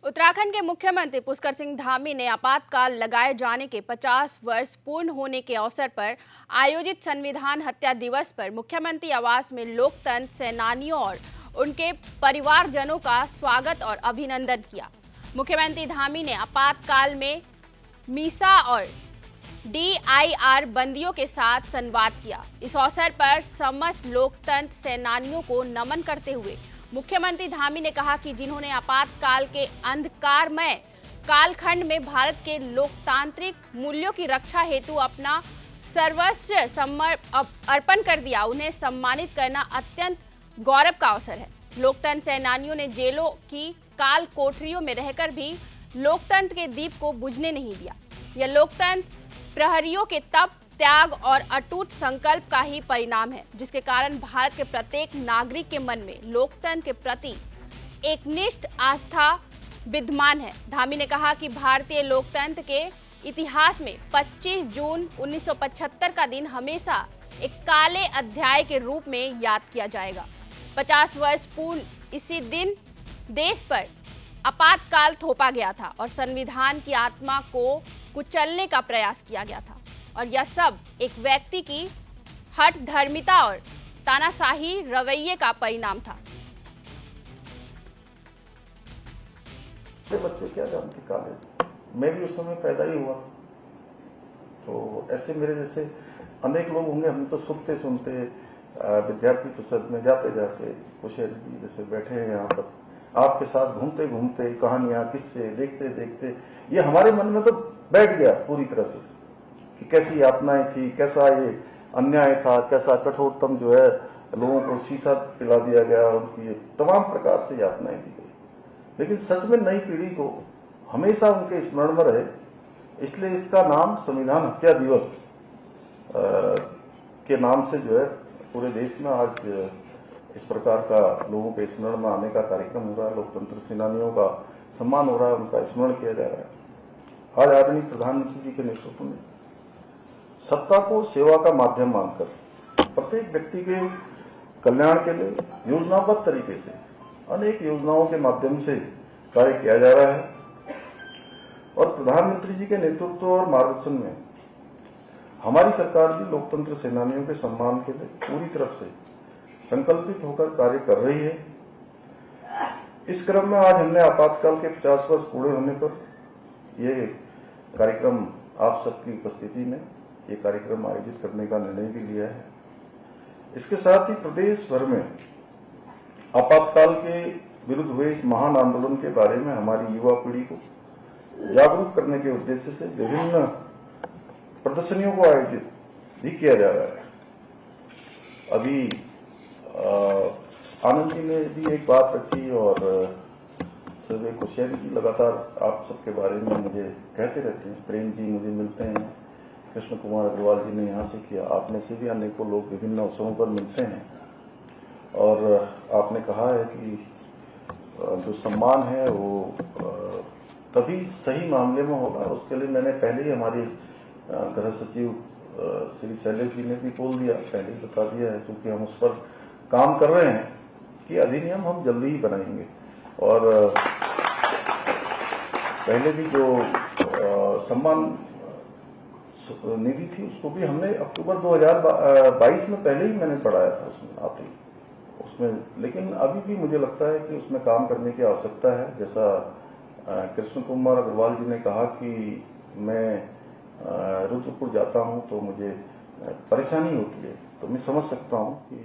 उत्तराखंड के मुख्यमंत्री पुष्कर सिंह धामी ने आपातकाल लगाए जाने के 50 वर्ष पूर्ण होने के अवसर पर आयोजित संविधान हत्या दिवस पर मुख्यमंत्री आवास में लोकतंत्र सेनानियों और उनके परिवारजनों का स्वागत और अभिनंदन किया। मुख्यमंत्री धामी ने आपातकाल में मीसा और DIR बंदियों के साथ संवाद किया। इस अवसर पर समस्त लोकतंत्र सेनानियों को नमन करते हुए मुख्यमंत्री धामी ने कहा कि जिन्होंने आपातकाल के अंधकारमय कालखंड में भारत के लोकतांत्रिक मूल्यों की रक्षा हेतु अपना सर्वस्व अर्पण कर दिया, उन्हें सम्मानित करना अत्यंत गौरव का अवसर है। लोकतंत्र सेनानियों ने जेलों की काल कोठरियों में रहकर भी लोकतंत्र के दीप को बुझने नहीं दिया। यह लोकतंत्र प्रहरियों के तप, त्याग और अटूट संकल्प का ही परिणाम है, जिसके कारण भारत के प्रत्येक नागरिक के मन में लोकतंत्र के प्रति एकनिष्ठ आस्था विद्यमान है। धामी ने कहा कि भारतीय लोकतंत्र के इतिहास में 25 जून 1975 का दिन हमेशा एक काले अध्याय के रूप में याद किया जाएगा। 50 वर्ष पूर्ण इसी दिन देश पर आपातकाल थोपा गया था और संविधान की आत्मा को कुचलने का प्रयास किया गया था, और यह सब एक व्यक्ति की हठ धर्मिता और तानाशाही रवैये का परिणाम था। बच्चे क्या जानते काले, मैं भी उस समय पैदा ही हुआ, तो ऐसे मेरे जैसे अनेक लोग होंगे। हम तो सुनते सुनते विद्यार्थी परिषद में जाते जाते कुशेर जी जैसे बैठे हैं यहाँ पर, आपके साथ घूमते घूमते कहानियां किस्से देखते देखते ये हमारे मन में तो बैठ गया पूरी तरह से कि कैसी यातनाएं थी, कैसा ये अन्याय था, कैसा कठोरतम जो है लोगों को शीशा पिला दिया गया, उनकी तमाम प्रकार से यातनाएं दी गई। लेकिन सच में नई पीढ़ी को हमेशा उनके स्मरण में रहे, इसलिए इसका नाम संविधान हत्या दिवस के नाम से जो है पूरे देश में आज इस प्रकार का लोगों के स्मरण में आने का कार्यक्रम हो रहा है। लोकतंत्र सेनानियों का सम्मान हो रहा है, उनका स्मरण किया जा रहा है। आज आदरणीय प्रधानमंत्री जी के नेतृत्व में सत्ता को सेवा का माध्यम मानकर प्रत्येक व्यक्ति के कल्याण के लिए योजनाबद्ध तरीके से अनेक योजनाओं के माध्यम से कार्य किया जा रहा है, और प्रधानमंत्री जी के नेतृत्व और मार्गदर्शन में हमारी सरकार भी लोकतंत्र सेनानियों के सम्मान के लिए पूरी तरफ से संकल्पित होकर कार्य कर रही है। इस क्रम में आज हमने आपातकाल के 50 वर्ष पूरे होने पर यह कार्यक्रम आप सबकी उपस्थिति में ये कार्यक्रम आयोजित करने का निर्णय भी लिया है। इसके साथ ही प्रदेश भर में आपातकाल के विरुद्ध हुए इस महान आंदोलन के बारे में हमारी युवा पीढ़ी को जागरूक करने के उद्देश्य से विभिन्न प्रदर्शनियों को आयोजित भी किया जा रहा है। अभी आनंद जी ने भी एक बात रखी और सर्वे कुशेरी जी लगातार आप सबके बारे में मुझे कहते रहते हैं। प्रेम जी मुझे मिलते हैं, कृष्ण कुमार अग्रवाल जी ने यहाँ से किया, आप में से भी अनेकों लोग विभिन्न अवसरों पर मिलते हैं, और आपने कहा है कि जो सम्मान है वो तभी सही मामले में होगा। उसके लिए मैंने पहले ही हमारे गृह सचिव श्री शैलेश जी ने भी बोल दिया, पहले ही बता दिया है, क्योंकि हम उस पर काम कर रहे हैं कि अधिनियम हम जल्दी ही बनाएंगे। और पहले भी जो सम्मान निधि थी उसको भी हमने अक्टूबर 2022 में पहले ही मैंने पढ़ाया था उसमें आते ही उसमें, लेकिन अभी भी मुझे लगता है कि उसमें काम करने की आवश्यकता है। जैसा कृष्ण कुमार अग्रवाल जी ने कहा कि मैं रुद्रपुर जाता हूं तो मुझे परेशानी होती है, तो मैं समझ सकता हूं कि